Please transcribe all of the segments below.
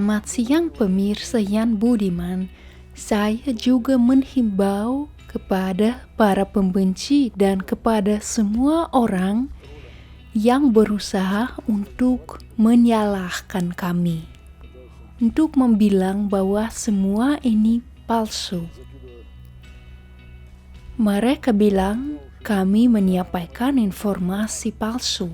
Selamat siang pemirsa yang budiman. Saya juga menghimbau kepada para pembenci dan kepada semua orang yang berusaha untuk menyalahkan kami, untuk membilang bahwa semua ini palsu. Mereka bilang kami menyampaikan informasi palsu.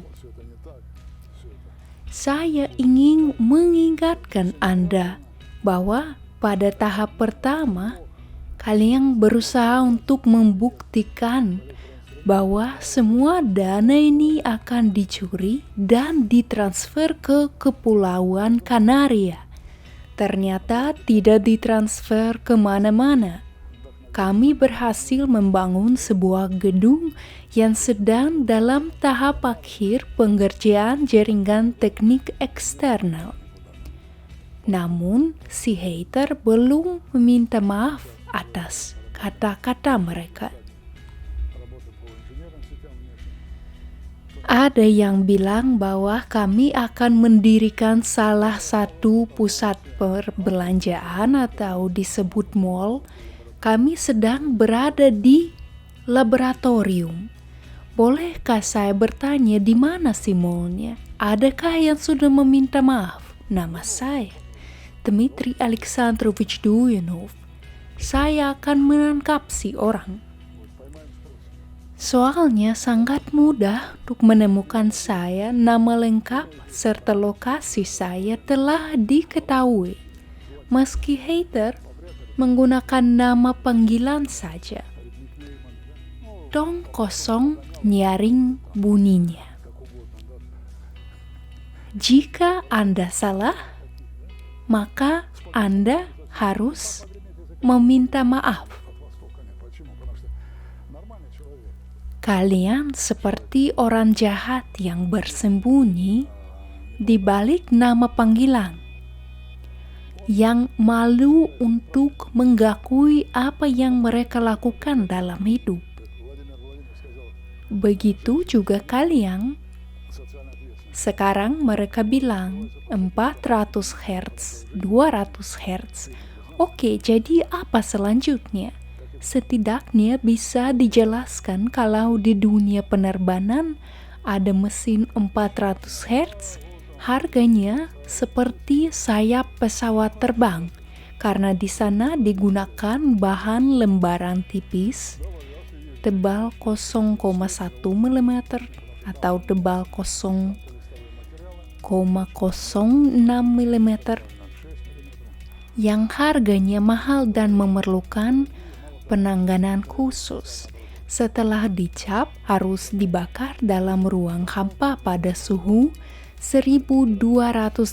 Saya ingin mengingatkan Anda bahwa pada tahap pertama, kalian berusaha untuk membuktikan bahwa semua dana ini akan dicuri dan ditransfer ke Kepulauan Kanaria. Ternyata tidak ditransfer kemana-mana. Kami berhasil membangun sebuah gedung yang sedang dalam tahap akhir pengerjaan jaringan teknik eksternal. Namun, si hater belum meminta maaf atas kata-kata mereka. Ada yang bilang bahwa kami akan mendirikan salah satu pusat perbelanjaan atau disebut mall. Kami sedang berada di laboratorium. Bolehkah saya bertanya di mana si mallnya? Adakah yang sudah meminta maaf? Nama saya Dmitry Alexandrovich Duyunov. Saya akan menangkap si orang. Soalnya sangat mudah untuk menemukan saya. Nama lengkap serta lokasi saya telah diketahui. Meski hater menggunakan nama panggilan saja. Tong kosong nyaring bunyinya. Jika Anda salah, maka Anda harus meminta maaf. Kalian seperti orang jahat yang bersembunyi di balik nama panggilan, yang malu untuk mengakui apa yang mereka lakukan dalam hidup. Begitu juga kalian. Sekarang mereka bilang 400 Hz, 200 Hz. Oke, jadi apa selanjutnya? Setidaknya bisa dijelaskan kalau di dunia penerbangan ada mesin 400 Hz. Harganya seperti sayap pesawat terbang karena di sana digunakan bahan lembaran tipis tebal 0,1 mm atau tebal 0,06 mm yang harganya mahal dan memerlukan penanganan khusus. Setelah dicap harus dibakar dalam ruang hampa pada suhu 1200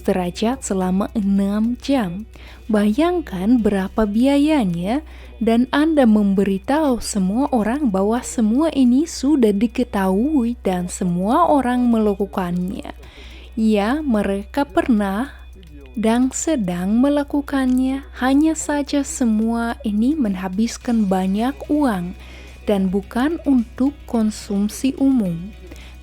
derajat selama 6 jam. Bayangkan berapa biayanya, dan Anda memberitahu semua orang bahwa semua ini sudah diketahui dan semua orang melakukannya. Ya, mereka pernah dan sedang melakukannya. Hanya saja semua ini menghabiskan banyak uang dan bukan untuk konsumsi umum.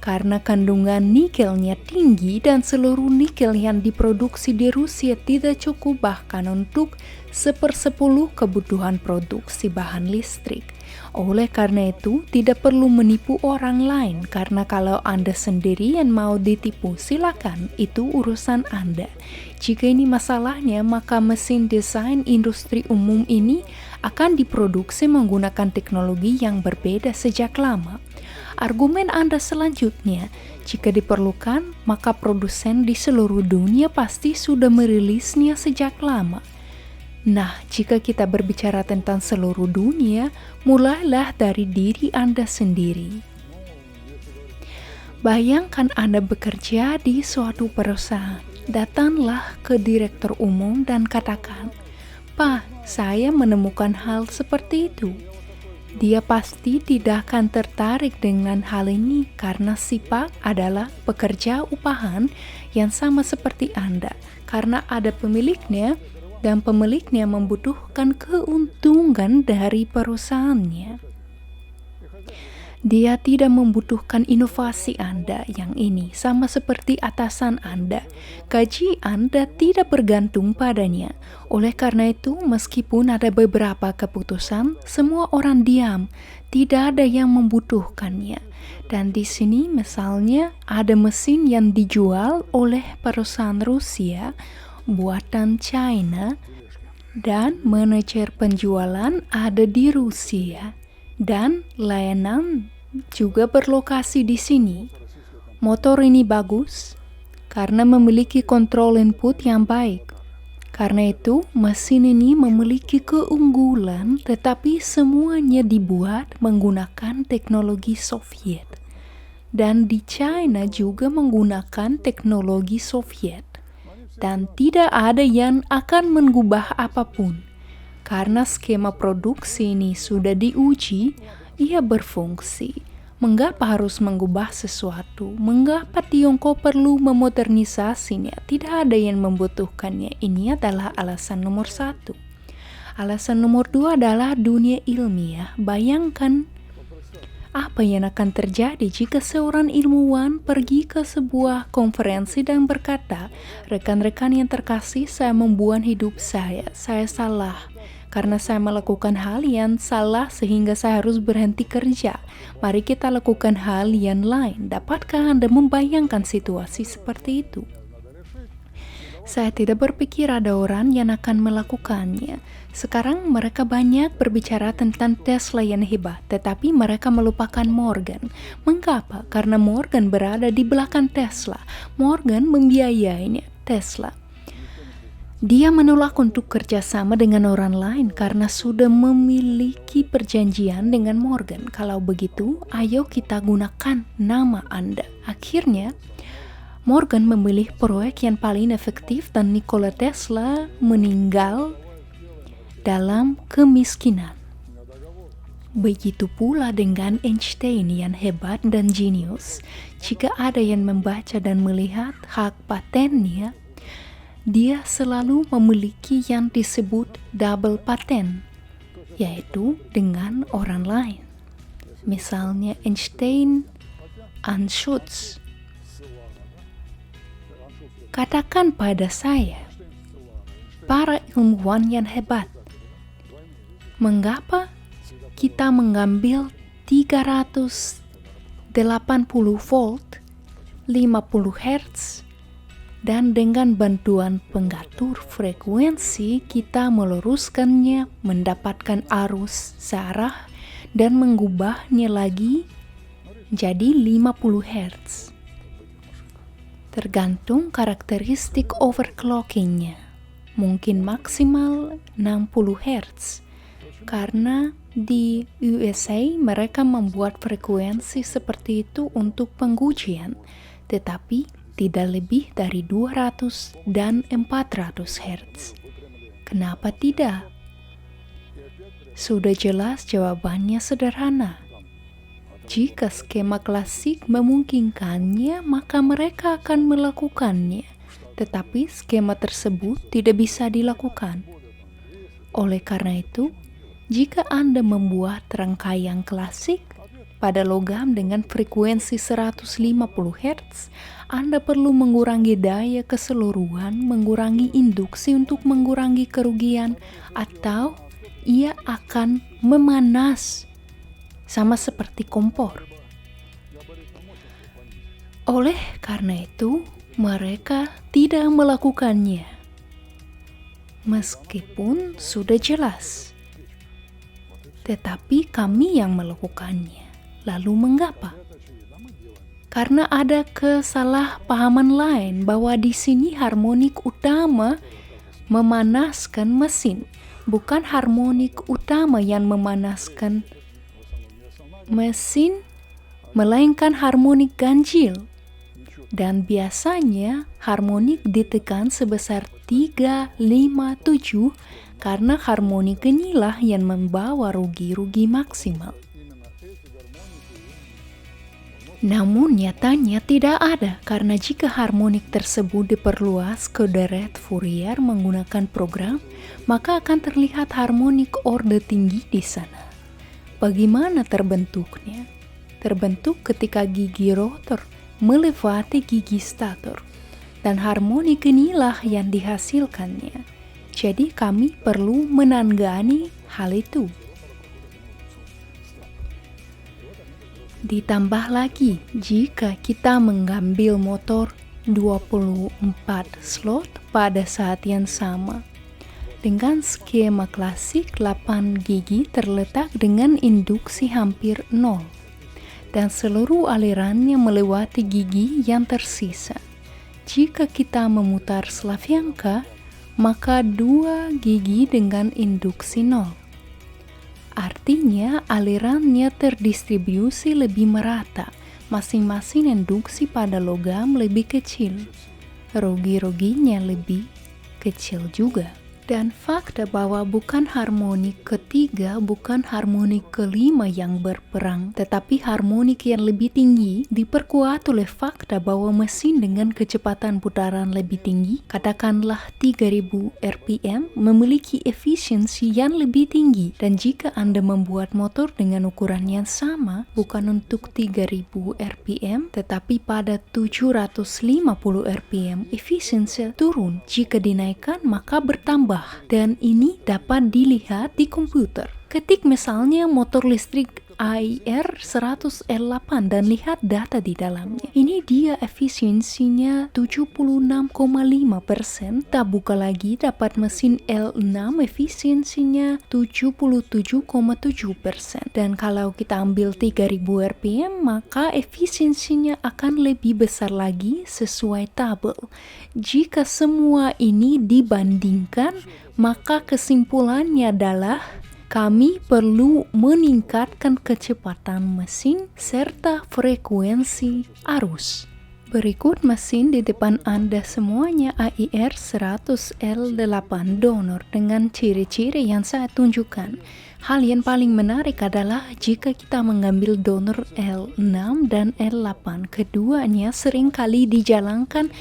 Karena kandungan nikelnya tinggi dan seluruh nikel yang diproduksi di Rusia tidak cukup bahkan untuk 1/10 kebutuhan produksi bahan listrik. Oleh karena itu, tidak perlu menipu orang lain, karena kalau Anda sendiri yang mau ditipu, silakan, itu urusan Anda. Jika ini masalahnya, maka mesin desain industri umum ini akan diproduksi menggunakan teknologi yang berbeda sejak lama. Argumen Anda selanjutnya, jika diperlukan, maka produsen di seluruh dunia pasti sudah merilisnya sejak lama. Nah, jika kita berbicara tentang seluruh dunia, mulailah dari diri Anda sendiri. Bayangkan Anda bekerja di suatu perusahaan. Datanglah ke direktur umum dan katakan, "Pak, saya menemukan hal seperti itu." Dia pasti tidak akan tertarik dengan hal ini karena si Pak adalah pekerja upahan yang sama seperti Anda, karena ada pemiliknya dan pemiliknya membutuhkan keuntungan dari perusahaannya. Dia tidak membutuhkan inovasi Anda yang ini, sama seperti atasan Anda. Gaji Anda tidak bergantung padanya. Oleh karena itu, meskipun ada beberapa keputusan, semua orang diam. Tidak ada yang membutuhkannya. Dan di sini misalnya ada mesin yang dijual oleh perusahaan Rusia buatan China dan manajer penjualan ada di Rusia. Dan layanan juga berlokasi di sini. Motor ini bagus karena memiliki kontrol input yang baik. Karena itu, mesin ini memiliki keunggulan, tetapi semuanya dibuat menggunakan teknologi Soviet. Dan di China juga menggunakan teknologi Soviet. Dan tidak ada yang akan mengubah apapun. Karena skema produksi ini sudah diuji, ia berfungsi. Mengapa harus mengubah sesuatu? Mengapa Tiongkok perlu memodernisasinya? Tidak ada yang membutuhkannya. Ini adalah alasan nomor 1. Alasan nomor 2 adalah dunia ilmiah. Bayangkan apa yang akan terjadi jika seorang ilmuwan pergi ke sebuah konferensi dan berkata, rekan-rekan yang terkasih, saya membuat hidup saya salah. Karena saya melakukan hal yang salah sehingga saya harus berhenti kerja. Mari kita lakukan hal yang lain. Dapatkah Anda membayangkan situasi seperti itu? Saya tidak berpikir ada orang yang akan melakukannya. Sekarang mereka banyak berbicara tentang Tesla yang hebat, tetapi mereka melupakan Morgan. Mengapa? Karena Morgan berada di belakang Tesla. Morgan membiayainya Tesla. Dia menolak untuk kerjasama dengan orang lain karena sudah memiliki perjanjian dengan Morgan. Kalau begitu, ayo kita gunakan nama Anda. Akhirnya, Morgan memilih proyek yang paling efektif dan Nikola Tesla meninggal dalam kemiskinan. Begitu pula dengan Einstein yang hebat dan jenius. Jika ada yang membaca dan melihat hak patennya, dia selalu memiliki yang disebut double patent, yaitu dengan orang lain. Misalnya Einstein, Anschutz. Katakan pada saya, para ilmuwan yang hebat, mengapa kita mengambil 380 volt, 50 Hz, dan dengan bantuan pengatur frekuensi kita meluruskannya, mendapatkan arus searah dan mengubahnya lagi jadi 50 Hz. Tergantung karakteristik overclockingnya, mungkin maksimal 60 Hz. Karena di USA mereka membuat frekuensi seperti itu untuk pengujian, tetapi tidak lebih dari 200 dan 400 Hz. Kenapa tidak? Sudah jelas jawabannya sederhana. Jika skema klasik memungkinkannya, maka mereka akan melakukannya. Tetapi skema tersebut tidak bisa dilakukan. Oleh karena itu, jika Anda membuat rangkaian klasik pada logam dengan frekuensi 150 Hz, Anda perlu mengurangi daya keseluruhan, mengurangi induksi untuk mengurangi kerugian, atau ia akan memanas, sama seperti kompor. Oleh karena itu, mereka tidak melakukannya, meskipun sudah jelas. Tetapi kami yang melakukannya. Lalu mengapa? Karena ada kesalahpahaman lain bahwa di sini harmonik utama memanaskan mesin, bukan harmonik utama yang memanaskan mesin, melainkan harmonik ganjil. Dan biasanya harmonik ditekan sebesar 3, 5, 7 karena harmonik inilah yang membawa rugi-rugi maksimal. Namun nyatanya tidak ada, karena jika harmonik tersebut diperluas ke deret Fourier menggunakan program, maka akan terlihat harmonik orde tinggi di sana. Bagaimana terbentuknya? terbentuk ketika gigi rotor melewati gigi stator, dan harmonik inilah yang dihasilkannya. Jadi kami perlu menanggani hal itu. Ditambah lagi, jika kita mengambil motor 24 slot pada saat yang sama, dengan skema klasik 8 gigi terletak dengan induksi hampir 0, dan seluruh alirannya melewati gigi yang tersisa. Jika kita memutar Slavyanka, maka 2 gigi dengan induksi 0. Artinya alirannya terdistribusi lebih merata, masing-masing induksi pada logam lebih kecil. Rogi-roginya lebih kecil juga. Dan fakta bahwa bukan harmonik ketiga, bukan harmonik kelima yang berperang, tetapi harmonik yang lebih tinggi diperkuat oleh fakta bahwa mesin dengan kecepatan putaran lebih tinggi, katakanlah 3000 rpm, memiliki efisiensi yang lebih tinggi. Dan jika Anda membuat motor dengan ukuran yang sama, bukan untuk 3000 rpm, tetapi pada 750 rpm, efisiensi turun. Jika dinaikkan, maka bertambah. Dan ini dapat dilihat di komputer. Ketik misalnya motor listrik AIR 100L8 dan lihat data di dalamnya. Ini dia efisiensinya 76,5%. Tak buka lagi, dapat mesin L6 efisiensinya 77,7%. Dan kalau kita ambil 3000 rpm, maka efisiensinya akan lebih besar lagi sesuai tabel. Jika semua ini dibandingkan, maka kesimpulannya adalah kami perlu meningkatkan kecepatan mesin serta frekuensi arus. Berikut mesin di depan Anda semuanya AIR 100L8 donor dengan ciri-ciri yang saya tunjukkan. Hal yang paling menarik adalah jika kita mengambil donor L6 dan L8, keduanya seringkali dijalankan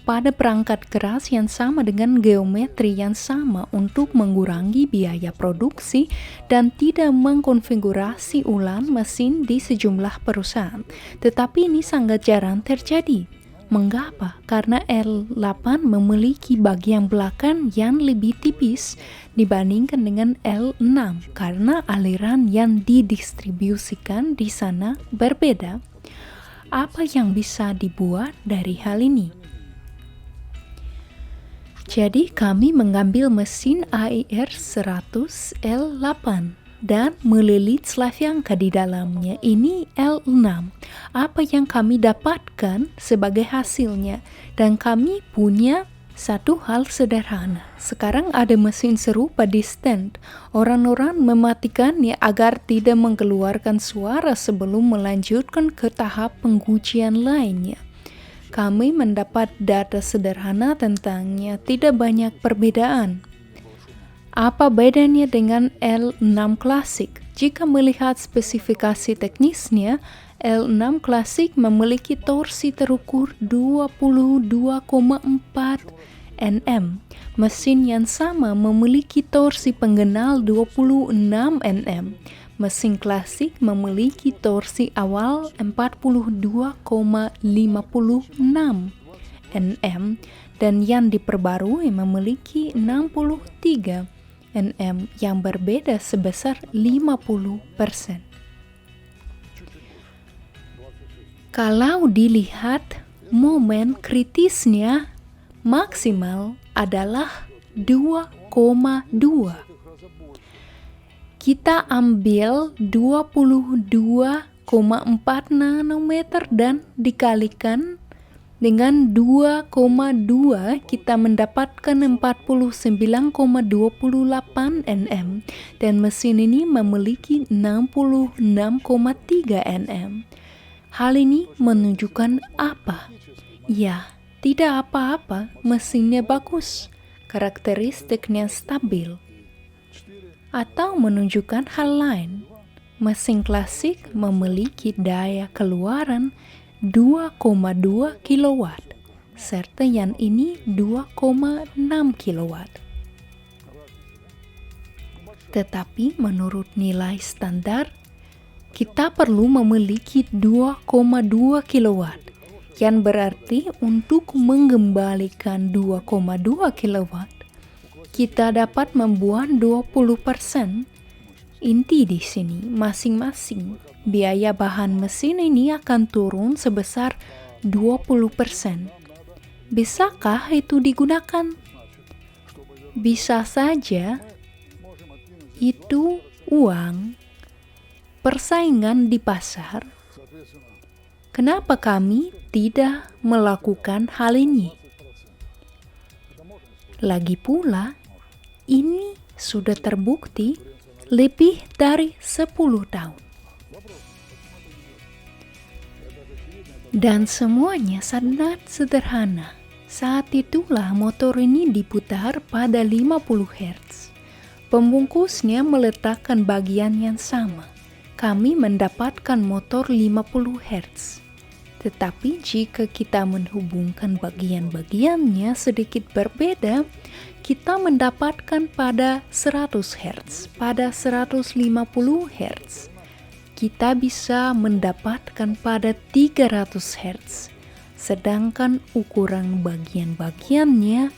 pada perangkat keras yang sama dengan geometri yang sama untuk mengurangi biaya produksi dan tidak mengkonfigurasi ulang mesin di sejumlah perusahaan. Tetapi ini sangat jarang terjadi. Mengapa? Karena L8 memiliki bagian belakang yang lebih tipis dibandingkan dengan L6 karena aliran yang didistribusikan di sana berbeda. Apa yang bisa dibuat dari hal ini? Jadi kami mengambil mesin AIR 100L8 dan melilit Slavyanka di dalamnya. Ini L6. Apa yang kami dapatkan sebagai hasilnya? Dan kami punya satu hal sederhana. Sekarang ada mesin serupa di stand. Orang-orang mematikannya agar tidak mengeluarkan suara sebelum melanjutkan ke tahap pengujian lainnya. Kami mendapat data sederhana tentangnya, tidak banyak perbedaan. Apa bedanya dengan L6 klasik? Jika melihat spesifikasi teknisnya, L6 klasik memiliki torsi terukur 22,4 Nm. Mesin yang sama memiliki torsi penggenal 26 Nm. Mesin klasik memiliki torsi awal 42,56 Nm dan yang diperbarui memiliki 63 Nm yang berbeda sebesar 50%. Kalau dilihat momen kritisnya maksimal adalah 2,2. Kita ambil 22,4 nanometer dan dikalikan dengan 2,2, kita mendapatkan 49,28 Nm dan mesin ini memiliki 66,3 Nm. Hal ini menunjukkan apa? Ya, tidak apa-apa, mesinnya bagus, karakteristiknya stabil. Atau menunjukkan hal lain, mesin klasik memiliki daya keluaran 2,2 kW, serta yang ini 2,6 kW. Tetapi menurut nilai standar, kita perlu memiliki 2,2 kilowatt, yang berarti untuk mengembalikan 2,2 kilowatt, kita dapat membuat 20%. Inti di sini masing-masing biaya bahan mesin ini akan turun sebesar 20%. Bisakah itu digunakan? Bisa saja. Itu uang persaingan di pasar. Kenapa kami tidak melakukan hal ini? Lagi pula, ini sudah terbukti lebih dari 10 tahun. Dan semuanya sangat sederhana. Saat itulah motor ini diputar pada 50 Hz. Pembungkusnya meletakkan bagian yang sama. Kami mendapatkan motor 50 Hz. Tetapi jika kita menghubungkan bagian-bagiannya sedikit berbeda, kita mendapatkan pada 100 Hz, pada 150 Hz. Kita bisa mendapatkan pada 300 Hz. Sedangkan ukuran bagian-bagiannya,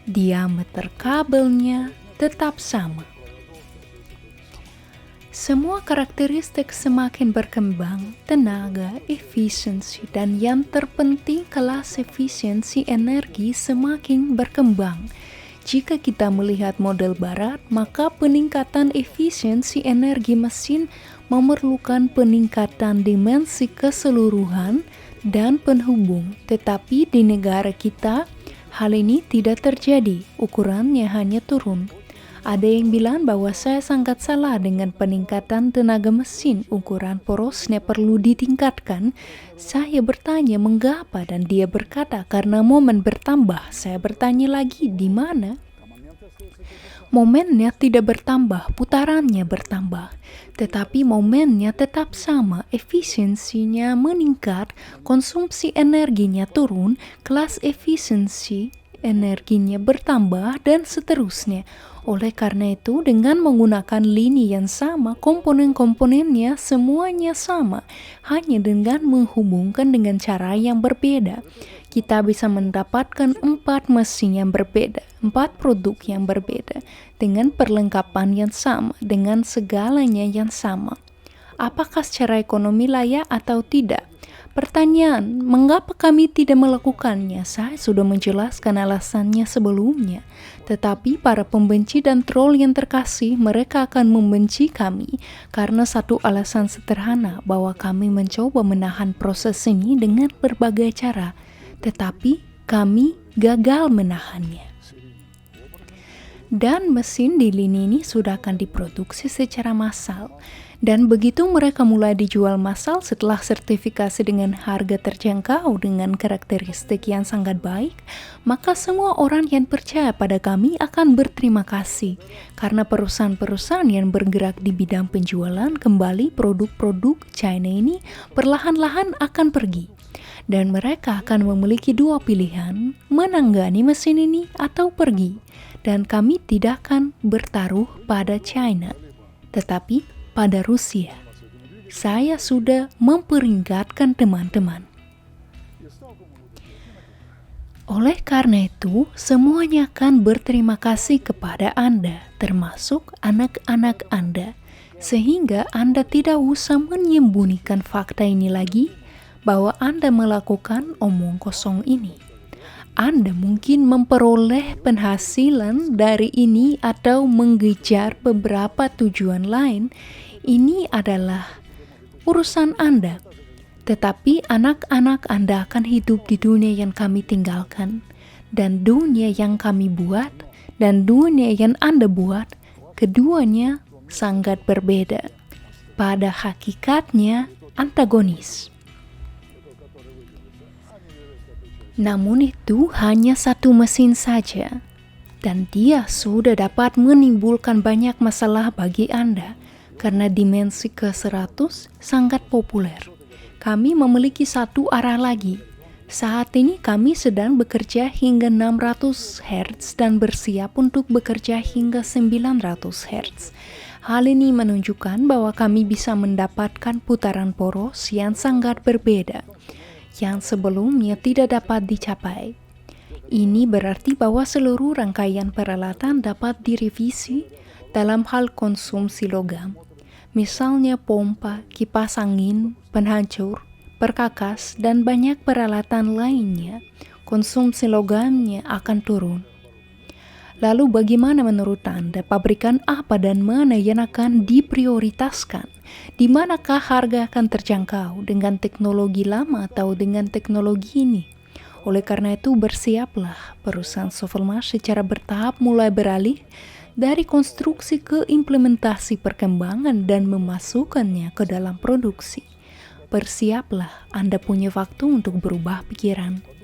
diameter kabelnya tetap sama. Semua karakteristik semakin berkembang, tenaga, efisiensi, dan yang terpenting kelas efisiensi energi semakin berkembang. Jika kita melihat model barat, maka peningkatan efisiensi energi mesin memerlukan peningkatan dimensi keseluruhan dan penghubung. Tetapi di negara kita, hal ini tidak terjadi, ukurannya hanya turun. Ada yang bilang bahwa saya sangat salah dengan peningkatan tenaga mesin, ukuran porosnya perlu ditingkatkan. Saya bertanya mengapa dan dia berkata karena momen bertambah. Saya bertanya lagi di mana? Momennya tidak bertambah, putarannya bertambah. Tetapi momennya tetap sama, efisiensinya meningkat, konsumsi energinya turun, kelas efisiensi energinya bertambah, dan seterusnya. Oleh karena itu, dengan menggunakan lini yang sama, komponen-komponennya semuanya sama, hanya dengan menghubungkan dengan cara yang berbeda. Kita bisa mendapatkan 4 mesin yang berbeda, 4 produk yang berbeda, dengan perlengkapan yang sama, dengan segalanya yang sama. Apakah secara ekonomi layak atau tidak? Pertanyaan, mengapa kami tidak melakukannya? Saya sudah menjelaskan alasannya sebelumnya. Tetapi para pembenci dan troll yang terkasih, mereka akan membenci kami karena satu alasan sederhana bahwa kami mencoba menahan proses ini dengan berbagai cara. Tetapi kami gagal menahannya. Dan mesin di lini ini sudah akan diproduksi secara massal. Dan begitu mereka mulai dijual massal setelah sertifikasi dengan harga terjangkau dengan karakteristik yang sangat baik, maka semua orang yang percaya pada kami akan berterima kasih karena perusahaan-perusahaan yang bergerak di bidang penjualan kembali produk-produk China ini perlahan-lahan akan pergi. Dan mereka akan memiliki 2 pilihan, menanggani mesin ini atau pergi. Dan kami tidak akan bertaruh pada China, tetapi pada Rusia. Saya sudah memperingatkan teman-teman. Oleh karena itu, semuanya akan berterima kasih kepada Anda, termasuk anak-anak Anda, sehingga Anda tidak usah menyembunyikan fakta ini lagi, bahwa Anda melakukan omong kosong ini. Anda mungkin memperoleh penghasilan dari ini atau mengejar beberapa tujuan lain. Ini adalah urusan Anda. Tetapi anak-anak Anda akan hidup di dunia yang kami tinggalkan. Dan dunia yang kami buat dan dunia yang Anda buat, keduanya sangat berbeda. Pada hakikatnya antagonis. Namun itu hanya satu mesin saja, dan dia sudah dapat menimbulkan banyak masalah bagi Anda, karena dimensi ke-100 sangat populer. Kami memiliki satu arah lagi. Saat ini kami sedang bekerja hingga 600 Hz dan bersiap untuk bekerja hingga 900 Hz. Hal ini menunjukkan bahwa kami bisa mendapatkan putaran poros yang sangat berbeda, yang sebelumnya tidak dapat dicapai. Ini berarti bahwa seluruh rangkaian peralatan dapat direvisi dalam hal konsumsi logam. Misalnya pompa, kipas angin, penghancur, perkakas, dan banyak peralatan lainnya, konsumsi logamnya akan turun. Lalu bagaimana menurut Anda, pabrikan apa dan mana yang akan diprioritaskan? Di manakah harga akan terjangkau dengan teknologi lama atau dengan teknologi ini? Oleh karena itu, bersiaplah perusahaan Sovelmash secara bertahap mulai beralih dari konstruksi ke implementasi perkembangan dan memasukkannya ke dalam produksi. Bersiaplah, Anda punya waktu untuk berubah pikiran.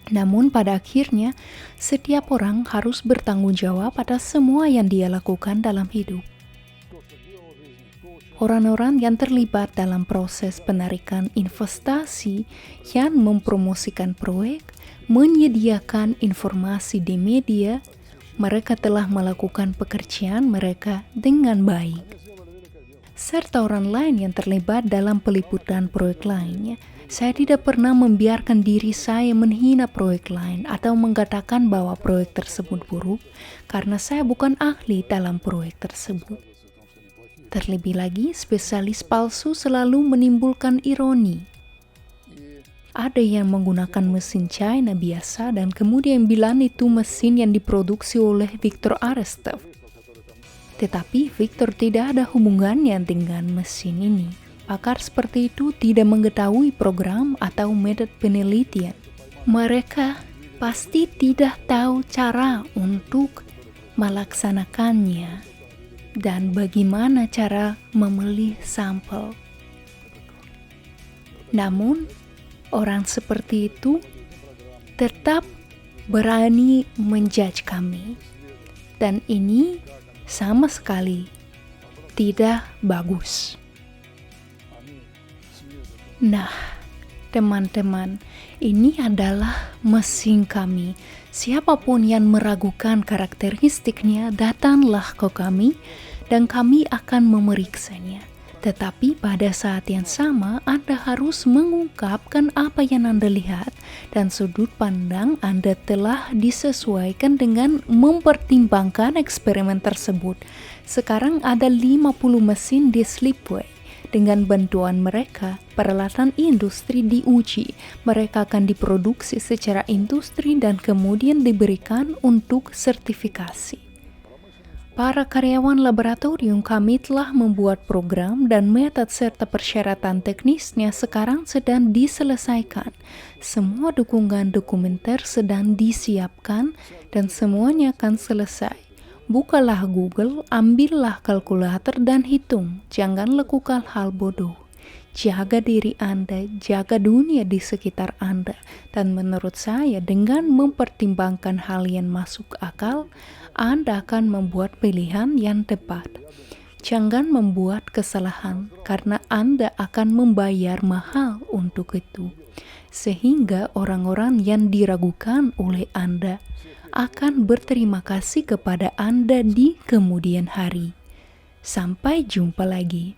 Namun pada akhirnya, setiap orang harus bertanggung jawab atas semua yang dia lakukan dalam hidup. Orang-orang yang terlibat dalam proses penarikan investasi yang mempromosikan proyek, menyediakan informasi di media, mereka telah melakukan pekerjaan mereka dengan baik. Serta orang lain yang terlibat dalam peliputan proyek lainnya, saya tidak pernah membiarkan diri saya menghina proyek lain atau mengatakan bahwa proyek tersebut buruk karena saya bukan ahli dalam proyek tersebut. Terlebih lagi, spesialis palsu selalu menimbulkan ironi. Ada yang menggunakan mesin China biasa dan kemudian bilang itu mesin yang diproduksi oleh Viktor Arestov. Tetapi Viktor tidak ada hubungannya dengan mesin ini. Pakar seperti itu tidak mengetahui program atau metode penelitian. Mereka pasti tidak tahu cara untuk melaksanakannya dan bagaimana cara memilih sampel. Namun, orang seperti itu tetap berani menjudge kami. Dan ini sama sekali tidak bagus. Nah, teman-teman, ini adalah mesin kami. Siapapun yang meragukan karakteristiknya, datanglah ke kami dan kami akan memeriksanya. Tetapi pada saat yang sama, Anda harus mengungkapkan apa yang Anda lihat dan sudut pandang Anda telah disesuaikan dengan mempertimbangkan eksperimen tersebut. Sekarang ada 50 mesin di Slipway. Dengan bantuan mereka, peralatan industri diuji. Mereka akan diproduksi secara industri dan kemudian diberikan untuk sertifikasi. Para karyawan laboratorium kami telah membuat program dan metode serta persyaratan teknisnya sekarang sedang diselesaikan. Semua dukungan dokumenter sedang disiapkan dan semuanya akan selesai. Bukalah Google, ambillah kalkulator dan hitung. Jangan lakukan hal bodoh. Jaga diri Anda, jaga dunia di sekitar Anda. Dan menurut saya, dengan mempertimbangkan hal yang masuk akal, Anda akan membuat pilihan yang tepat. Jangan membuat kesalahan, karena Anda akan membayar mahal untuk itu. Sehingga orang-orang yang diragukan oleh Anda akan berterima kasih kepada Anda di kemudian hari. Sampai jumpa lagi.